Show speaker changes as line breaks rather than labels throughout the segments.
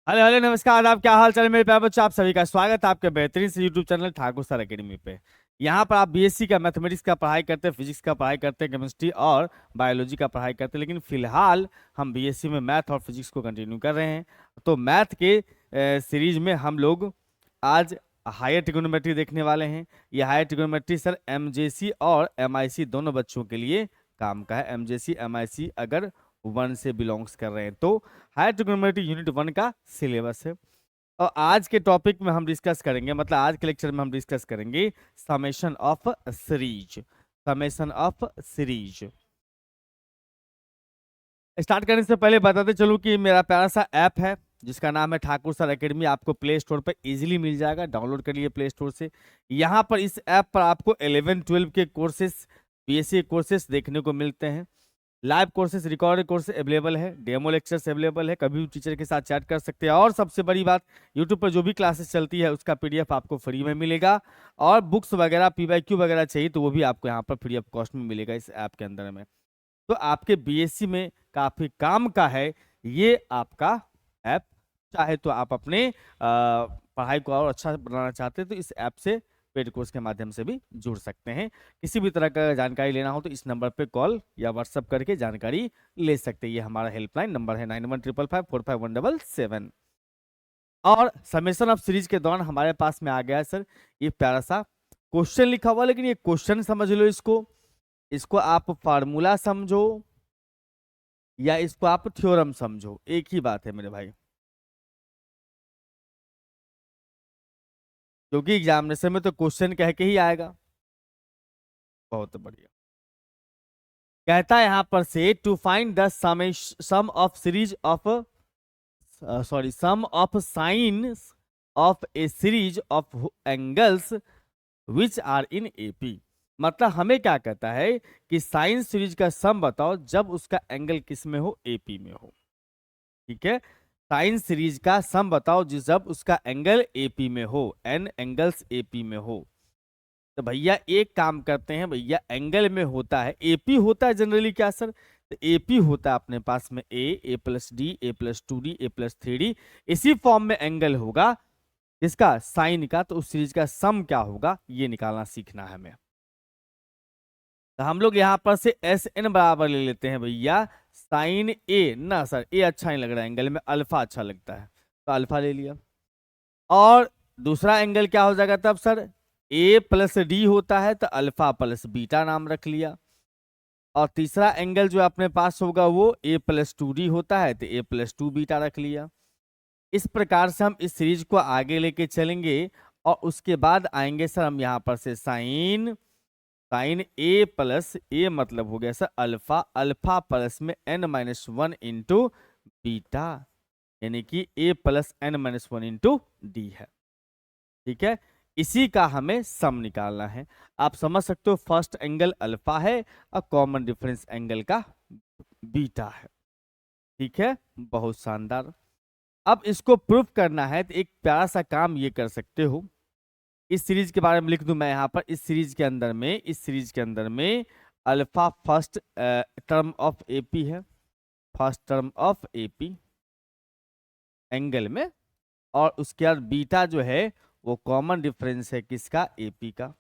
Hello hello नमस्कार। आप क्या हाल चाल है मेरे प्यारे बच्चों। आप सभी का स्वागत है आपके बेहतरीन से YouTube channel Thakur sir academy पे। यहाँ पर आप बीएससी का मैथमेटिक्स का पढ़ाई करते हैं, फिजिक्स का पढ़ाई करते हैं, केमिस्ट्री और बायोलॉजी का पढ़ाई करते हैं। लेकिन फिलहाल हम बीएससी में मैथ और फिजिक्स को कंटिन्यू कर रहे हैं। तो मैथ के सीरीज में हम लोग आज हायर ट्रिग्नोमेट्री देखने वाले हैं। ये हायर ट्रिग्नोमेट्री सर एमजेसी और एमआईसी दोनों बच्चों के लिए काम का है। एमजेसी एमआईसी अगर 1 से बिलोंग्स कर रहे हैं तो हायर ट्रिग्नोमेट्री यूनिट 1 का सिलेबस है। और आज के टॉपिक में हम डिस्कस करेंगे, मतलब आज के लेक्चर में हम डिस्कस करेंगे summation of series. Summation of series start करने से पहले बताते चलूं कि मेरा प्यारा सा ऐप है जिसका नाम है ठाकुर सर एकेडमी। आपको प्ले स्टोर पर इजीली मिल जाएगा, डाउनलोड कर लिए प्ले स्टोर से। यहाँ पर इस ऐप पर आपको 11-12 के कोर्सेस, बीएससी कोर्सेस देखने को मिलते हैं। Live courses, recorded course available है, डेमो लेक्चर्स अवेलेबल है, कभी भी टीचर के साथ चैट कर सकते हैं। और सबसे बड़ी बात, यूट्यूब पर जो भी क्लासेस चलती है उसका पीडीएफ आपको फ्री में मिलेगा। और बुक्स वगैरह पीवाईक्यू वगैरह चाहिए तो वो भी आपको यहाँ पर फ्री ऑफ कॉस्ट में मिलेगा इस ऐप के अंदर में। तो आपके बीएससी में काफ़ी काम का है ये आपका ऐप। चाहे तो आप अपने पढ़ाई को और अच्छा बनाना चाहते हैं तो इस ऐप से पेड कोर्स के माध्यम से भी जुड़ सकते हैं। किसी भी तरह का जानकारी लेना हो तो इस नंबर पे कॉल या व्हाट्सअप करके जानकारी ले सकते हैं। ये हमारा हेल्पलाइन नंबर है 9155545177। और समेशन ऑफ सीरीज के दौरान हमारे पास में आ गया है सर ये प्यारा सा क्वेश्चन लिखा हुआ। लेकिन ये क्वेश्चन समझ लो, इसको इसको आप फार्मूला समझो या इसको आप थ्योरम समझो, एक ही बात है मेरे भाई। क्योंकि एग्जामिनेशन में तो क्वेश्चन कह के ही आएगा। बहुत बढ़िया। कहता है यहां पर से to find the sum of series of sum of sines of a series of angles which are in AP. मतलब हमें क्या कहता है कि साइन सीरीज का सम बताओ जब उसका एंगल किस में हो, एपी में हो। ठीक है, साइन सीरीज का सम बताओ जिस जब उसका एंगल एपी में हो, एन एंगल्स एपी में हो। तो भैया एक काम करते हैं, भैया एंगल में होता है एपी होता है जनरली क्या सर, तो एपी होता है अपने पास में ए प्लस डी, ए प्लस 2D, ए प्लस 3D। इसी फॉर्म में एंगल होगा इसका साइन का, तो उस सीरीज का सम क्या होगा ये निकालना सीखना है हमें। तो हम लोग यहां पर से एस एन बराबर ले लेते हैं भैया साइन ए। ना सर ए अच्छा नहीं लग रहा है, एंगल में अल्फा अच्छा लगता है तो अल्फा ले लिया। और दूसरा एंगल क्या हो जाएगा तब सर, ए प्लस डी होता है तो अल्फा प्लस बीटा नाम रख लिया। और तीसरा एंगल जो अपने पास होगा वो ए प्लस 2D होता है तो ए प्लस 2 बीटा रख लिया। इस प्रकार से हम इस सीरीज को आगे लेके चलेंगे। और उसके बाद आएंगे सर हम यहाँ पर से साइन, साइन ए प्लस ए मतलब हो गया सर अल्फा, अल्फा प्लस में n-1 इंटू बीटा, यानी कि ए प्लस n-1 इंटू डी है। ठीक है, इसी का हमें सम निकालना है। आप समझ सकते हो फर्स्ट एंगल अल्फा है और कॉमन डिफरेंस एंगल का बीटा है। ठीक है, बहुत शानदार। अब इसको प्रूफ करना है तो एक प्यारा सा काम ये कर सकते हो, इस सीरीज के बारे में लिख दूं मैं यहाँ पर। इस सीरीज के अंदर में, इस सीरीज के अंदर में alpha first term of AP है, first term of AP angle में। और उसके बाद बीटा जो है वो कॉमन डिफरेंस है किसका, एपी का।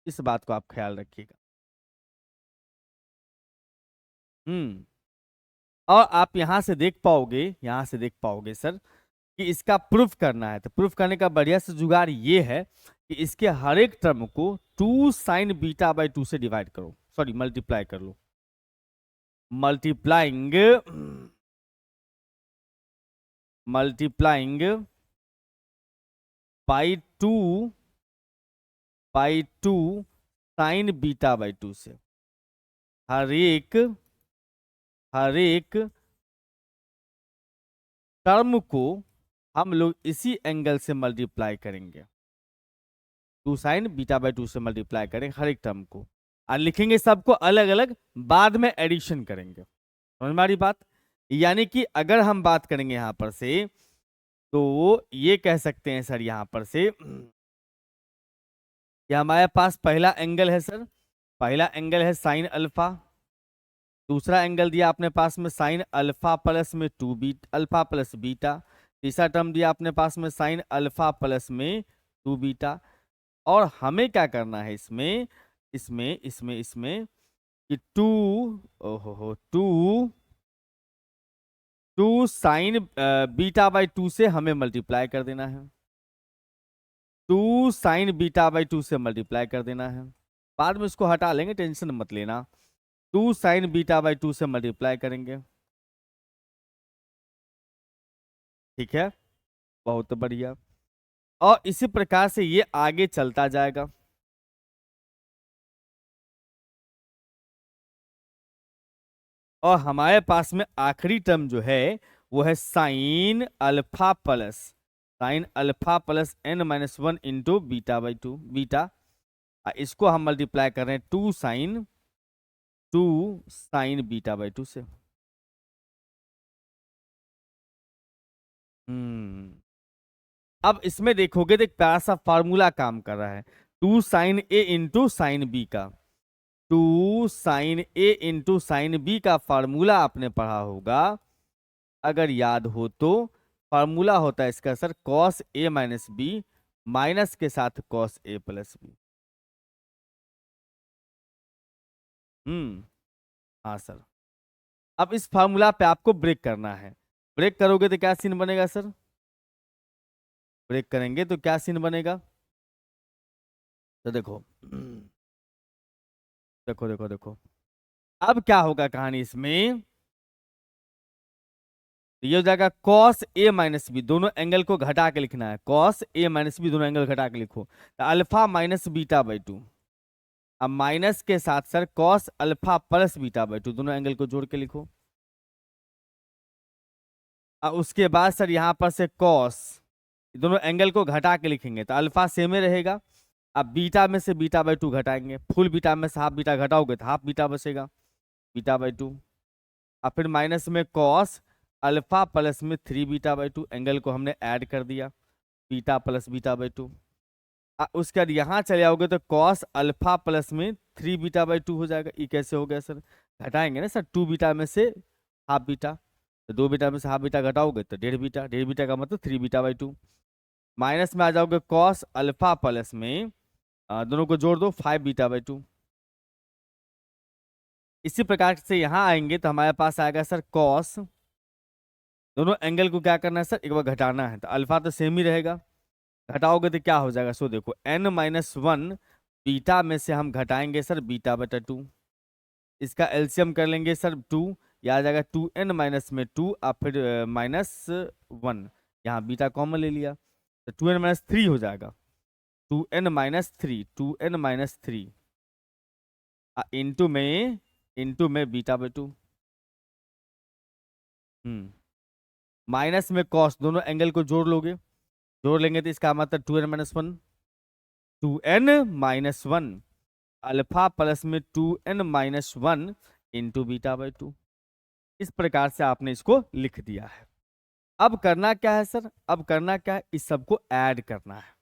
इस बात को आप ख्याल रखिएगा। और आप यहां से देख पाओगे, यहां से देख पाओगे सर कि इसका प्रूफ करना है। तो प्रूफ करने का बढ़िया से जुगाड़ ये है कि इसके हर एक टर्म को 2 साइन बीटा बाई 2 से डिवाइड करो, सॉरी मल्टीप्लाई कर लो। Multiplying, multiplying by 2, by 2 sine beta by 2 से हर एक, हर एक टर्म को हम लोग इसी एंगल से मल्टीप्लाई करेंगे। 2 साइन बीटा बाई 2 से मल्टीप्लाई करेंगे हर एक टर्म को, और लिखेंगे सबको अलग अलग, बाद में एडिशन करेंगे। समझ में आ रही बात। यानी कि अगर हम बात करेंगे यहां पर से तो ये कह सकते हैं सर यहां पर से कि हमारे पास पहला एंगल है सर, पहला एंगल है साइन अल्फा। दूसरा एंगल दिया अपने पास में साइन अल्फा प्लस में अल्फा प्लस बीटा। तीसरा टर्म दिया अपने पास में साइन अल्फा प्लस में 2 बीटा। और हमें क्या करना है इसमें इसमें इसमें इसमें कि 2 ओहो 2 साइन बीटा बाई 2 से हमें मल्टीप्लाई कर देना है। 2 साइन बीटा बाई 2 से मल्टीप्लाई कर देना है। बाद में इसको हटा लेंगे, टेंशन मत लेना। 2 साइन बीटा बाई 2 से मल्टीप्लाई करेंगे। ठीक है, बहुत बढ़िया। और इसी प्रकार से ये आगे चलता जाएगा। और हमारे पास में आखिरी टर्म जो है वो है sine alpha plus n minus 1 into beta by 2 beta. इसको हम मल्टीप्लाई कर रहे हैं 2 साइन बीटा बाई 2 से। अब इसमें देखोगे तो एक प्यारा सा फार्मूला काम कर रहा है, 2 साइन ए इंटू साइन बी का। 2 साइन ए इंटू साइन बी का फार्मूला आपने पढ़ा होगा, अगर याद हो तो। फार्मूला होता है इसका sir cos A minus B minus के साथ कॉस ए प्लस बी। हाँ सर। अब इस फार्मूला पे आपको ब्रेक करना है। ब्रेक करोगे तो क्या सीन बनेगा सर? ब्रेक करेंगे तो क्या सीन बनेगा? तो देखो देखो देखो देखो, अब क्या होगा कहानी इसमें, ये हो जाएगा कॉस ए माइनस बी, दोनों एंगल को घटा के लिखना है। कॉस ए माइनस बी दोनों एंगल घटा के लिखो तो अल्फा माइनस बीटा बाई 2। अब माइनस के साथ sir cos alpha plus beta by 2 दोनों एंगल को जोड़ के लिखो। अब उसके बाद सर यहां पर से कॉस, दोनों एंगल को घटा के लिखेंगे तो अल्फा सेम ही रहेगा। अब बीटा में से बीटा बाई 2 घटाएंगे, फुल बीटा में से हाफ बीटा घटाओगे तो हाफ बीटा बचेगा, बीटा बाई 2। अब फिर माइनस में कॉस अल्फा प्लस में 3 बीटा बाई 2, एंगल को हमने ऐड कर दिया, बीटा प्लस बीटा बाई 2। उसके बाद यहाँ चले आओगे तो कॉस अल्फा प्लस में 3 बीटा बाई 2 हो जाएगा। ये कैसे हो गया सर? घटाएंगे ना सर, 2 बीटा में से हाफ बीटा, तो 2 बीटा में से हाफ बीटा घटाओगे तो 1.5 बीटा, 1.5 बीटा का मतलब 3 बीटा बाई 2। माइनस में आ जाओगे कॉस अल्फा प्लस में दोनों को जोड़ दो 5 बीटा बाई 2। इसी प्रकार से यहाँ आएंगे तो हमारे पास आएगा सर कॉस, दोनों एंगल को क्या करना है सर, एक बार घटाना है, तो अल्फा तो सेम ही रहेगा। घटाओगे तो क्या हो जाएगा, सो देखो n माइनस 1 बीटा में से हम घटाएंगे सर बीटा बटा 2, इसका एलसीएम कर लेंगे सर 2, यह आ जाएगा 2n माइनस में 2 और फिर माइनस 1, यहाँ बीटा कॉमन ले लिया तो 2n माइनस 3 हो जाएगा। 2n minus 3, 2n minus 3 into में बीटा बाई 2। माइनस में कॉस, दोनों एंगल को जोड़ लोगे, जोड़ लेंगे तो इसका मतलब 2n minus 1, 2n minus 1 alpha plus में 2n minus 1 into beta by 2। इस प्रकार से आपने इसको लिख दिया है। अब करना क्या है सर? अब करना क्या है, इस सबको ऐड करना है,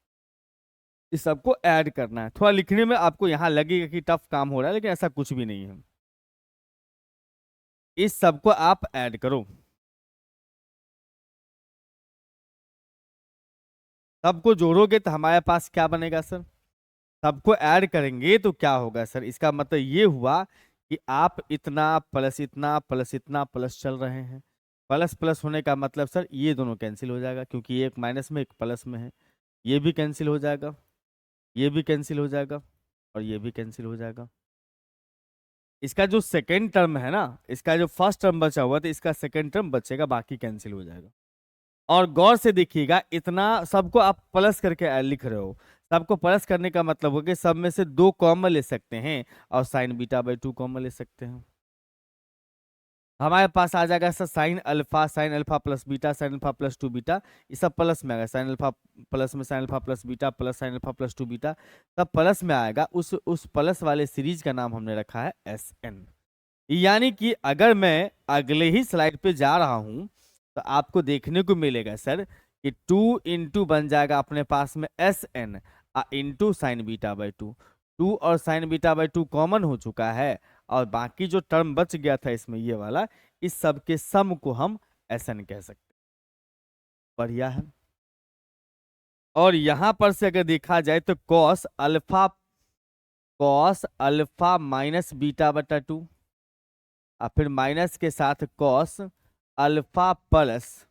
इस सबको ऐड करना है। थोड़ा लिखने में आपको यहाँ लगेगा कि टफ काम हो रहा है, लेकिन ऐसा कुछ भी नहीं है। इस सबको आप ऐड करो, सबको जोड़ोगे तो हमारे पास क्या बनेगा सर? सबको ऐड करेंगे तो क्या होगा सर? इसका मतलब ये हुआ कि आप इतना प्लस इतना प्लस इतना प्लस चल रहे हैं। प्लस प्लस होने का मतलब सर ये दोनों कैंसिल हो जाएगा, क्योंकि एक माइनस में एक प्लस में है। ये भी कैंसिल हो जाएगा, ये भी कैंसिल हो जाएगा और ये भी कैंसिल हो जाएगा। इसका जो सेकेंड टर्म है ना, इसका जो फर्स्ट टर्म बचा हुआ तो इसका सेकेंड टर्म बचेगा, बाकी कैंसिल हो जाएगा। और गौर से देखिएगा, इतना सबको आप प्लस करके लिख रहे हो, सबको प्लस करने का मतलब हो कि सब में से 2 कॉमन ले सकते हैं और साइन बीटा बाई 2 कॉमन ले सकते हैं। हमारे पास आ जाएगा sir sine alpha plus beta, sine alpha plus 2 beta, ये सब प्लस में आएगा। साइन अल्फा प्लस में sine alpha plus beta plus sine alpha plus 2 beta, सब प्लस में आएगा। उस प्लस वाले सीरीज का नाम हमने रखा है SN। यानी कि अगर मैं अगले ही स्लाइड पे जा रहा हूं तो आपको देखने को मिलेगा सर कि 2 इंटू बन जाएगा अपने पास में SN into sine beta by 2। 2 और साइन बीटा बाई 2 कॉमन हो चुका है, और बाकी जो टर्म बच गया था इसमें ये वाला, इस सब के सम को हम एसएन कह सकते हैं। बढ़िया है। और यहां पर से अगर देखा जाए तो कॉस अल्फा माइनस बीटा बटा 2, और फिर माइनस के साथ cos alpha plus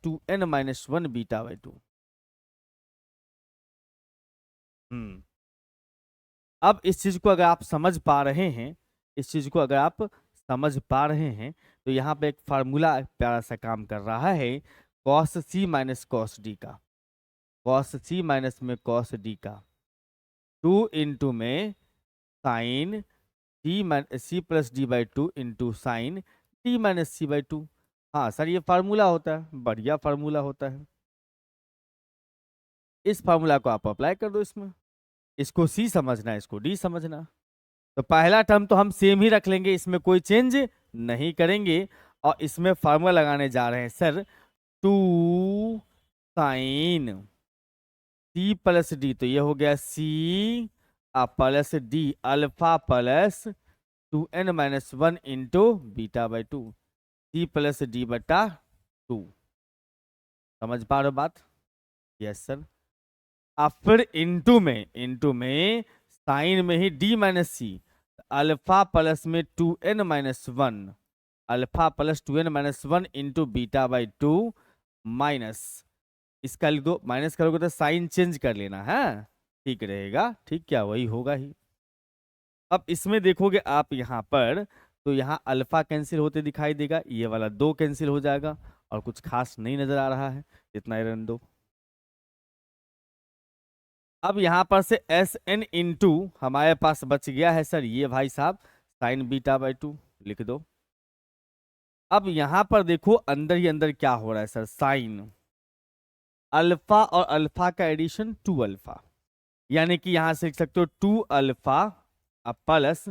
2n-1 beta by 2। अब इस चीज को अगर आप समझ पा रहे हैं, इस चीज को अगर आप समझ पा रहे हैं, तो यहाँ पे एक फार्मूला प्यारा सा काम कर रहा है, cos C minus cos D का, कॉस सी माइनस में कॉस डी का 2 इंटू में sine C plus D by 2 into sine T minus C by 2। हाँ सर, ये फार्मूला होता है, बढ़िया फार्मूला होता है। इस फार्मूला को आप अप्लाई कर दो इसमें, इसको सी समझना, इसको डी समझना। तो पहला टर्म तो हम सेम ही रख लेंगे, इसमें कोई चेंज नहीं करेंगे, और इसमें फार्मूला लगाने जा रहे हैं sir 2 sine C plus D, तो ये हो गया C plus D alpha plus 2n-1 into beta by 2, C plus D बटा 2। समझ पा रहे हो बात? Yes sir. अब फिर इंटू में साइन में ही D minus C, alpha plus में 2n-1, alpha plus 2n-1 into beta by 2 minus, इसका लिख दो, माइनस करोगे तो साइन चेंज कर लेना है, ठीक रहेगा, ठीक क्या वही होगा ही। अब इसमें देखोगे आप यहाँ पर, तो यहाँ अल्फा कैंसिल होते दिखाई देगा, ये वाला 2 कैंसिल हो जाएगा, और कुछ खास नहीं नजर आ रहा है, इतना ही रहने दो। अब यहाँ पर से एस एन इंटू हमारे पास बच गया है सर ये भाई साहब साइन बीटा बाई 2, लिख दो। अब यहाँ पर देखो अंदर ही अंदर क्या हो रहा है सर, साइन अल्फा और अल्फा का एडिशन 2 अल्फा, यानी कि यहां से लिख सकते हो 2 अल्फा प्लस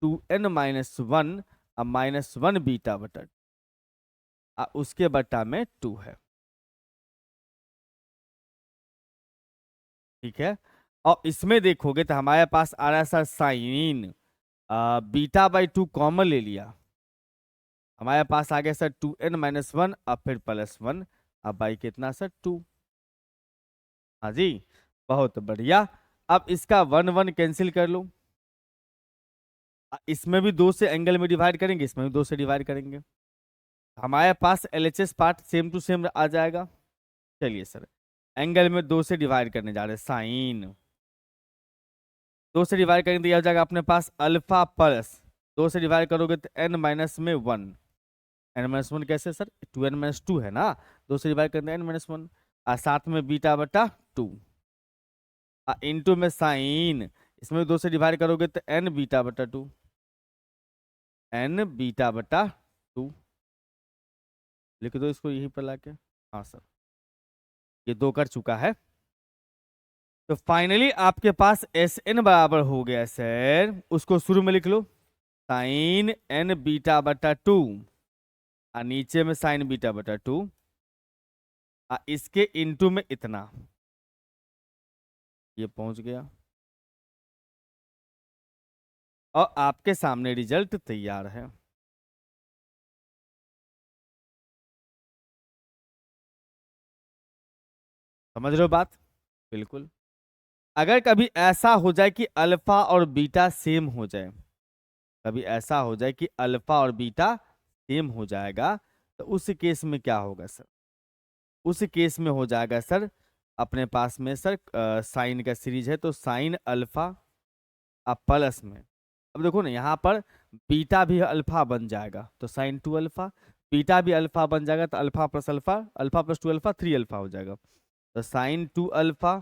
2n-1 -1 बीटा बटा, उसके बटा में 2 है, ठीक है। और इसमें देखोगे तो हमारे पास आ रहा है sir sign beta by 2 common ले लिया, हमारे पास आ गया सर 2n-1 और फिर +1, अब बाई कितना सर 2। हाँ जी, बहुत बढ़िया। अब इसका 1 1 कैंसिल कर लो, इसमें भी 2 से एंगल में डिवाइड करेंगे, इसमें भी 2 से डिवाइड करेंगे, हमारे पास LHS part same to same आ जाएगा। चलिए सर, एंगल में 2 से डिवाइड करने जा रहे हैं, साइन 2 से डिवाइड करेंगे तो यह हो जाएगा अपने पास अल्फा प्लस 2 से डिवाइड करोगे तो n-1, n-1 कैसे सर, 2n-2 है ना, 2 से डिवाइड करते हैं n-1, और साथ में बीटा बटा 2 इंटू में साइन, इसमें 2 से डिवाइड करोगे तो n बीटा बटा 2, n बीटा बटा 2, लिख दो इसको यहीं पर लाके। हाँ सर, ये 2 कर चुका है। तो फाइनली आपके पास एस एन बराबर हो गया सर, उसको शुरू में लिख लो साइन n बीटा बटा 2, और नीचे में साइन बीटा बटा 2, इसके इंटू में इतना, ये पहुंच गया, और आपके सामने रिजल्ट तैयार है। समझ रहे हो बात? बिल्कुल। अगर कभी ऐसा हो जाए कि अल्फा और बीटा सेम हो जाए, कभी ऐसा हो जाए कि अल्फा और बीटा सेम हो जाएगा, तो उस केस में क्या होगा सर, उस केस में हो जाएगा सर अपने पास में सर साइन का सीरीज है, तो साइन अल्फा प्लस में, अब देखो ना यहाँ पर बीटा भी अल्फा बन जाएगा, तो साइन 2 अल्फा, बीटा भी अल्फा बन जाएगा, तो अल्फा प्लस 2 अल्फा 3 अल्फा हो जाएगा, तो साइन 2 अल्फा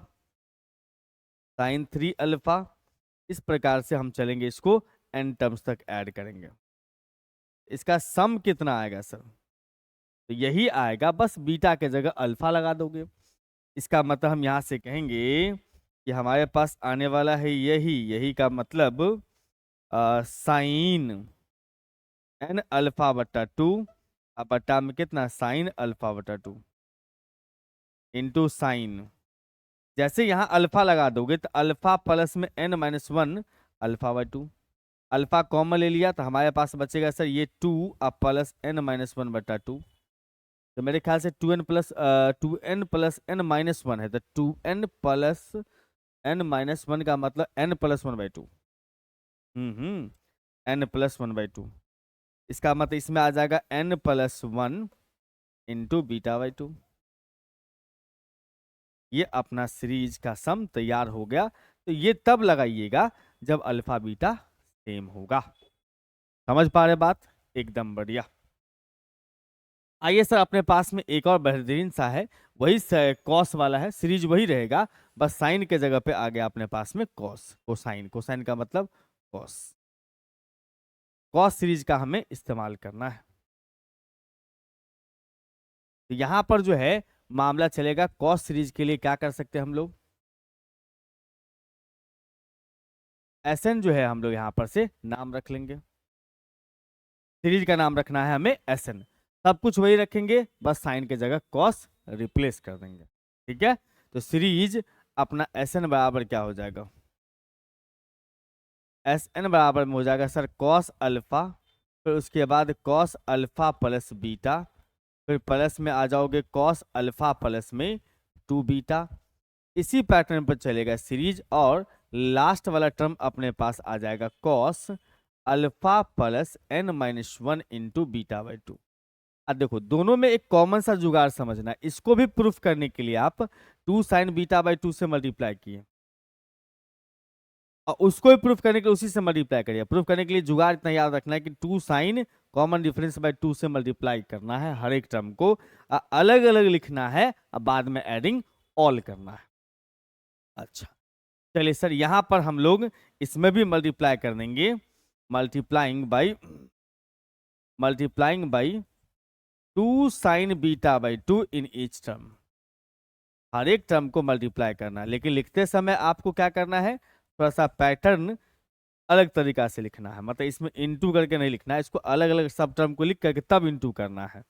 साइन 3 अल्फा, इस प्रकार से हम चलेंगे, इसको n टर्म्स तक ऐड करेंगे। इसका सम कितना आएगा सर, तो यही आएगा, बस बीटा के जगह अल्फा लगा दोगे, इसका मतलब हम यहाँ से कहेंगे कि हमारे पास आने वाला है यही का मतलब साइन n अल्फा बटा 2, अब बटा में कितना साइन अल्फा बटा 2 इंटू साइन, जैसे यहाँ अल्फा लगा दोगे तो अल्फा प्लस में n-1 alpha by 2, alpha common ले लिया तो हमारे पास बचेगा सर ये 2 अब प्लस n-1/2। तो मेरे ख्याल से 2n+n-1 है, तो 2n+n-1 का मतलब n+1/2। n+1/2, इसका मतलब इसमें आ जाएगा n+1 इंटू β/2। ये अपना सीरीज का सम तैयार हो गया। तो ये तब लगाइएगा जब अल्फा बीटा सेम होगा। समझ पा रहे बात? एकदम बढ़िया। आइए सर, अपने पास में एक और बेहतरीन सा है, वही कॉस वाला है, सीरीज वही रहेगा, बस साइन के जगह पे आ गया अपने पास में कॉस। कोसाइन, कोसाइन का मतलब कॉस। कॉस सीरीज का हमें इस्तेमाल करना है। तो यहां पर जो है मामला चलेगा, कॉस सीरीज के लिए क्या कर सकते हैं हम लोग, एसएन जो है हम लोग यहां पर से नाम रख लेंगे। सीरीज का नाम रखना है हमें एसएन। सब कुछ वही रखेंगे, बस साइन के जगह कॉस रिप्लेस कर देंगे। ठीक है, तो सीरीज अपना एसएन बराबर क्या हो जाएगा, एस एन बराबर में हो जाएगा सर कॉस अल्फा, फिर उसके बाद कॉस अल्फा प्लस बीटा, फिर प्लस में आ जाओगे कॉस अल्फा प्लस में 2 बीटा। इसी पैटर्न पर चलेगा सीरीज, और लास्ट वाला टर्म अपने पास आ जाएगा cos alpha plus n-1 into β/2। अब देखो दोनों में एक कॉमन सा जुगाड़ समझना है, इसको भी प्रूफ करने के लिए आप 2 sin β/2 से मल्टीप्लाई किए, और उसको भी प्रूफ करने के लिए उसी से मल्टीप्लाई करिए। प्रूफ करने के लिए जुगाड़ इतना याद रखना है कि 2 साइन कॉमन डिफरेंस बाय 2 से मल्टीप्लाई करना है हर एक टर्म को, अलग अलग लिखना है, और बाद में एडिंग ऑल करना है। अच्छा चलिए सर, यहां पर हम लोग इसमें भी मल्टीप्लाई कर देंगे, multiplying by 2 sin β/2 in each term. हर एक टर्म को मल्टीप्लाई करना है, लेकिन लिखते समय आपको क्या करना है, थोड़ा सा पैटर्न अलग तरीका से लिखना है। मतलब इसमें इंटू करके नहीं लिखना है, इसको अलग अलग सब टर्म को लिख करके तब इंटू करना है।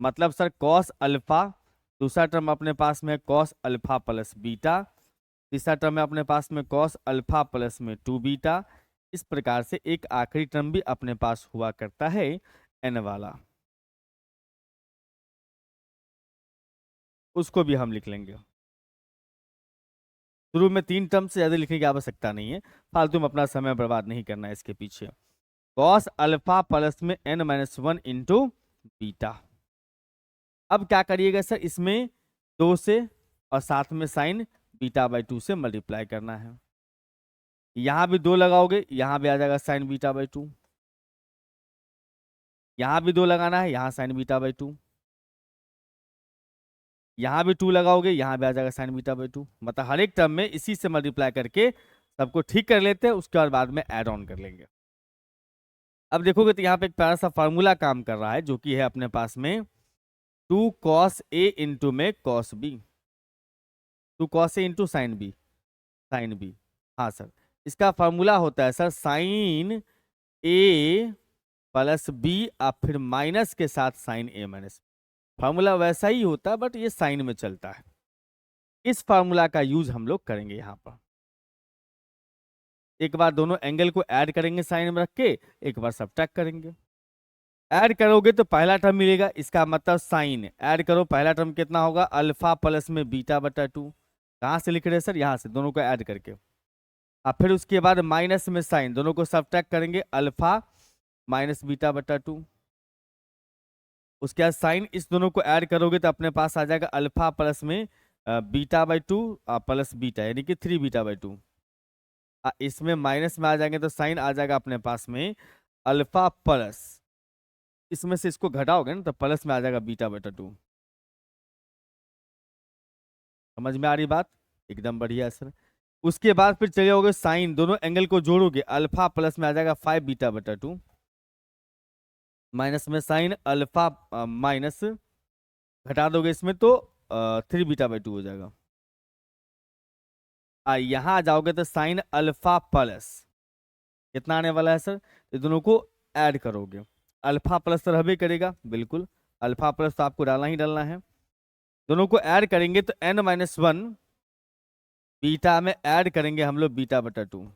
मतलब सर कॉस अल्फा, दूसरा टर्म अपने पास में कॉस अल्फा प्लस बीटा, तीसरा टर्म है अपने पास में कॉस अल्फा प्लस में 2 बीटा। इस प्रकार से एक आखिरी टर्म भी अपने पास हुआ करता है एन वाला, उसको भी हम लिख लेंगे। शुरू में 3 टर्म से ज्यादा लिखने की आवश्यकता नहीं है, फालतू में अपना समय बर्बाद नहीं करना है इसके पीछे। कॉस अल्फा प्लस में n-1 इंटू बीटा। अब क्या करिएगा सर, इसमें 2 से और साथ में साइन β/2 से मल्टीप्लाई करना है। यहां भी 2 लगाओगे, यहां भी आ जाएगा साइन β/2, यहां भी 2 लगाना है, यहां साइन β/2, यहां भी 2 लगाओगे, यहां भी आ जाएगा साइन β/2। मतलब हर एक टर्म में इसी से मल्टीप्लाई करके सबको ठीक कर लेते हैं, उसके बाद में ऐड ऑन कर लेंगे। अब देखोगे तो यहाँ पे एक प्यारा सा फार्मूला काम कर रहा है, जो कि है अपने पास में 2 cos A इंटू में cos B, 2 cos A into sine B, sine B. हाँ सर, इसका फार्मूला होता है sir sine A plus B, अब फिर माइनस के साथ साइन A माइनस। फार्मूला वैसा ही होता है, बट ये साइन में चलता है। इस फार्मूला का यूज हम लोग करेंगे यहाँ पर। एक बार दोनों एंगल को ऐड करेंगे साइन में रख के, एक बार सब्ट्रैक्ट करेंगे। ऐड करोगे तो पहला टर्म मिलेगा, इसका मतलब साइन ऐड करो, पहला टर्म कितना होगा, अल्फा प्लस में β/2। कहाँ से लिख रहे हैं सर, यहाँ से, दोनों को ऐड करके। अब फिर उसके बाद माइनस में साइन, दोनों को सब्ट्रैक्ट करेंगे, अल्फा माइनस β/2। उसके बाद साइन, इस दोनों को ऐड करोगे तो अपने पास आ जाएगा अल्फा प्लस में β/2 प्लस बीटा, यानी कि 3 β/2। इसमें माइनस में आ जाएंगे तो साइन आ जाएगा अपने पास में अल्फा प्लस, इसमें से इसको घटाओगे ना तो प्लस में आ जाएगा β/2। समझ में आ रही बात? एकदम बढ़िया सर। उसके बाद फिर चले जाओगे साइन, दोनों एंगल को जोड़ोगे, अल्फा प्लस में आ जाएगा 5 β/2, माइनस में साइन अल्फा माइनस, घटा दोगे इसमें तो 3 β/2 हो जाएगा। यहां आ जाओगे तो साइन अल्फा प्लस कितना आने वाला है सर, तो दोनों को ऐड करोगे, अल्फा प्लस तो रहबे करेगा, बिल्कुल अल्फा प्लस तो आपको डालना ही डालना है। दोनों को ऐड करेंगे तो n-1 बीटा में ऐड करेंगे हम लोग β/2,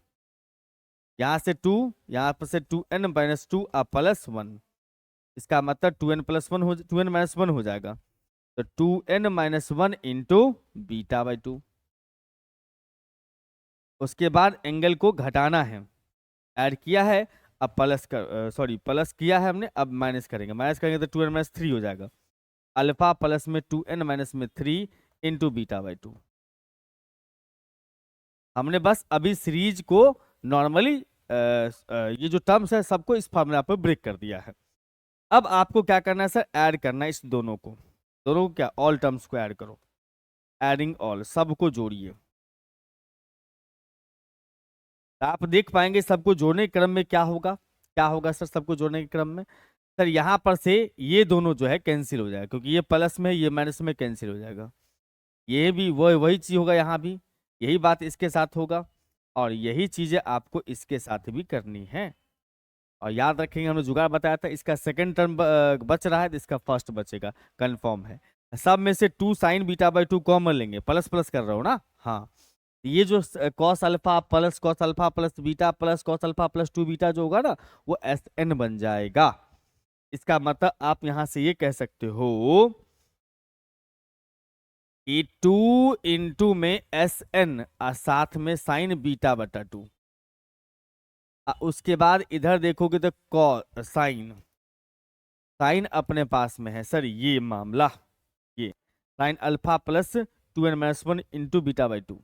यहाँ से 2, यहाँ पर से 2n माइनस 2 प्लस 1, इसका मतलब 2n प्लस 1 हो 2n माइनस 1 हो जाएगा। तो 2n minus 1 into beta by 2। उसके बाद एंगल को घटाना है, ऐड किया है, अब प्लस कर सॉरी प्लस किया है हमने, अब माइनस करेंगे, माइनस करेंगे तो 2n माइनस 3 हो जाएगा। अल्फा प्लस में 2n माइनस में 3 इंटू बीटा बाई 2। हमने बस अभी सीरीज को नॉर्मली ये जो टर्म्स है सबको इस फॉर्मूला पर ब्रेक कर दिया है। अब आपको क्या करना है सर, ऐड करना है इस दोनों को, क्या ऑल टर्म्स को ऐड करो, एडिंग ऑल, सबको जोड़िए। आप देख पाएंगे सबको जोड़ने के क्रम में क्या होगा, क्या होगा सर सबको जोड़ने के क्रम में। सर यहाँ पर से ये दोनों जो है कैंसिल हो जाएगा, क्योंकि ये प्लस में ये माइनस में कैंसिल हो जाएगा। ये भी वही चीज होगा, यहाँ भी यही बात इसके साथ होगा, और यही चीजें आपको इसके साथ भी करनी है। और याद रखेंगे हमने जुगाड़ बताया था, इसका सेकंड टर्म बच रहा है तो इसका फर्स्ट बचेगा, कंफर्म है। सब में से 2 साइन बीटा बाई 2 कॉमन लेंगे, प्लस प्लस कर रहा हो ना, हाँ। ये जो cos alpha plus beta plus cos alpha plus 2 beta जो होगा ना, वो एस एन बन जाएगा। इसका मतलब आप यहां से ये कह सकते हो कि 2 इंटू में एस एन और साथ में साइन बीटा बटा 2। उसके बाद इधर देखोगे तो कॉस साइन, साइन अपने पास में है सर ये मामला, ये sine alpha plus 2n minus 1 into beta by 2,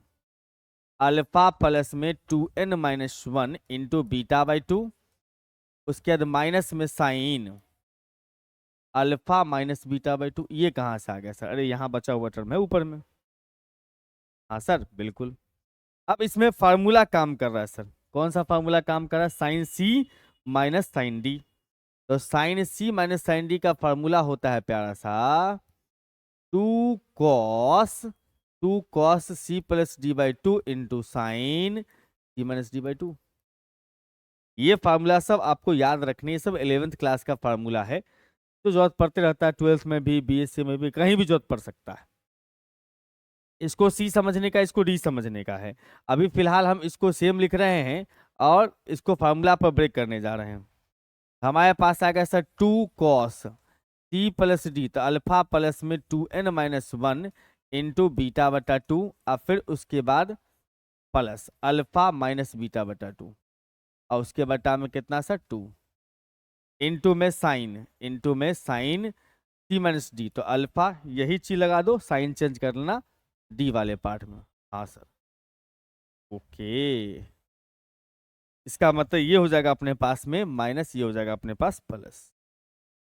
alpha plus में 2n minus 1 into beta by 2। उसके बाद माइनस में sine alpha minus beta by 2। ये कहाँ से आ गया सर, अरे यहाँ बचा हुआ टर्म है ऊपर में, हाँ सर बिल्कुल। अब इसमें फार्मूला काम कर रहा है सर, कौन सा फार्मूला काम कर रहा है, sine C minus sine D. तो sine C minus sine D का फार्मूला होता है प्यारा सा 2 cos C plus D by 2 into sine C minus D by 2। ये फार्मूला सब आपको याद रखनी है, सब 11th क्लास का फार्मूला है, तो जरूरत पड़ते रहता है, 12th में भी, बीएससी में भी, कहीं भी जरूरत पड़ सकता है। इसको सी समझने का, इसको डी समझने का है। अभी फिलहाल हम इसको सेम लिख रहे हैं और इसको फार्मूला पर ब्रेक करने जा रहे हैं। हमारे पास आ गया sir 2 cos C plus D, तो अल्फा प्लस में 2n माइनस 1 इंटू बीटा बटा 2, और फिर उसके बाद प्लस अल्फा माइनस बीटा बटा 2, और उसके बटा में कितना सर 2 इंटू में साइन सी माइनस डी, तो अल्फा यही चीज लगा दो, साइन चेंज कर लेना डी वाले पार्ट में। हाँ सर ओके, इसका मतलब ये हो जाएगा अपने पास में माइनस, ये हो जाएगा अपने पास प्लस,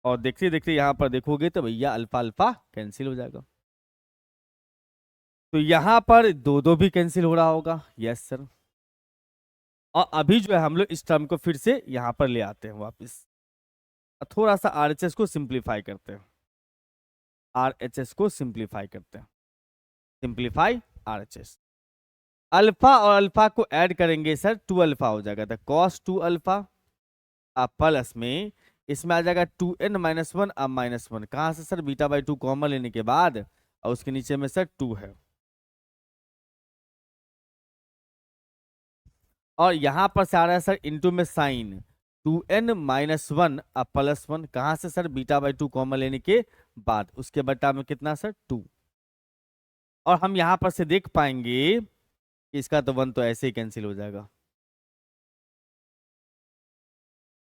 और देखते देखते यहाँ पर देखोगे तो भैया अल्फा अल्फा कैंसिल हो जाएगा। तो यहाँ पर दो दो भी कैंसिल हो रहा होगा, यस सर। और अभी जो है हम लोग इस टर्म को फिर से यहाँ पर ले आते हैं वापस, थोड़ा सा आरएचएस को सिंप्लीफाई करते हैं, आरएचएस को सिंप्लीफाई करते हैं, सिंप्लीफाई आरएचएस। अल्फा और अल्फा को ऐड करेंगे सर 2 अल्फा हो जाएगा, तो कॉस 2 अल्फा प्लस में इसमें आ जाएगा 2n माइनस 1 अब माइनस 1, कहाँ से सर बीटा बाई 2 कॉमन लेने के बाद, और उसके नीचे में सर 2 है, और यहाँ पर से आ रहा है सर इंटू में साइन 2n माइनस 1 अब प्लस 1, कहाँ से सर बीटा बाई 2 कॉमन लेने के बाद, उसके बटा में कितना सर 2। और हम यहाँ पर से देख पाएंगे कि इसका तो 1 तो ऐसे ही कैंसिल हो जाएगा।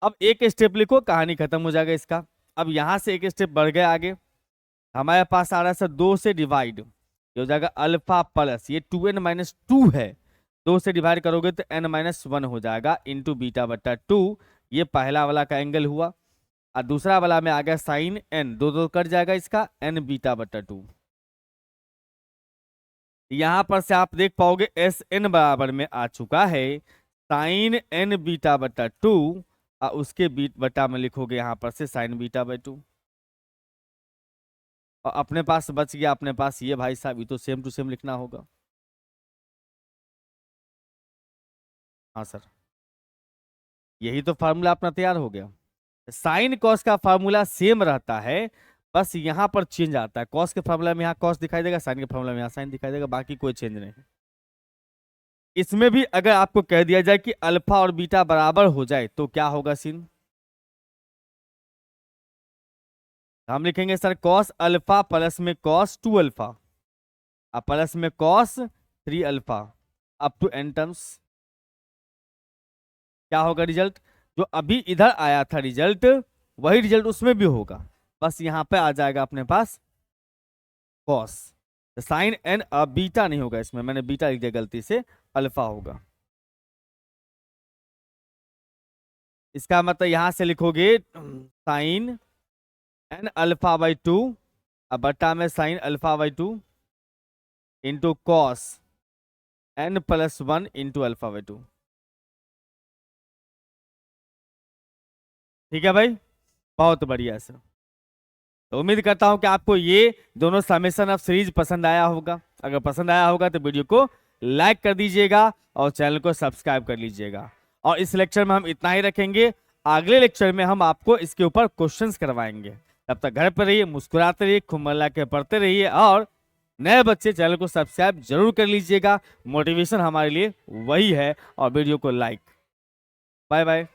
अब एक स्टेप लिखो, कहानी खत्म हो जाएगा इसका। अब यहां से एक स्टेप बढ़ गए आगे, हमारे पास आ रहा है सर 2 से डिवाइड, ये हो जाएगा अल्फा प्लस, ये 2n माइनस 2 है, 2 से डिवाइड करोगे तो n माइनस 1 हो जाएगा इंटू बीटा बट्टा 2। ये पहला वाला का एंगल हुआ, और दूसरा वाला में आ गया साइन n, दो दो कट जाएगा इसका, n बीटा बट्टा 2। यहां पर से आप देख पाओगे एस एन बराबर में आ चुका है साइन n बीटा बट्टा 2, और उसके बीट बटा में लिखोगे यहां पर से साइन बीटा बाई 2, और अपने पास बच गया अपने पास ये भाई साहब, ये तो सेम टू सेम लिखना होगा। हाँ सर, यही तो फार्मूला अपना तैयार हो गया। साइन कॉस का फार्मूला सेम रहता है, बस यहाँ पर चेंज आता है, कॉस के फार्मूला में यहाँ कॉस दिखाई देगा, साइन के फार्मूला में यहाँ साइन दिखाई देगा, बाकी कोई चेंज नहीं है। इसमें भी अगर आपको कह दिया जाए कि अल्फा और बीटा बराबर हो जाए तो क्या होगा सीन? हम लिखेंगे सर कॉस अल्फा प्लस में कॉस 2 अल्फा प्लस में cos 3 alpha up to n terms. क्या होगा रिजल्ट? जो अभी इधर आया था रिजल्ट, वही रिजल्ट उसमें भी होगा, बस यहां पे आ जाएगा अपने पास कॉस साइन एन। अब बीटा नहीं होगा इसमें, मैंने बीटा लिख दिया गलती से, अल्फा होगा। इसका मतलब यहां से लिखोगे साइन एन अल्फा बाई 2 अब बट्टा में sine alpha by 2 into cos N plus 1 into alpha by 2। ठीक है भाई, बहुत बढ़िया सर। तो उम्मीद करता हूं कि आपको ये दोनों समेशन ऑफ सीरीज पसंद आया होगा। अगर पसंद आया होगा तो वीडियो को लाइक कर दीजिएगा और चैनल को सब्सक्राइब कर लीजिएगा। और इस लेक्चर में हम इतना ही रखेंगे, अगले लेक्चर में हम आपको इसके ऊपर क्वेश्चंस करवाएंगे। तब तक घर पर रहिए, मुस्कुराते रहिए, खूब मन के पढ़ते रहिए, और नए बच्चे चैनल को सब्सक्राइब जरूर कर लीजिएगा। मोटिवेशन हमारे लिए वही है, और वीडियो को लाइक। Bye bye.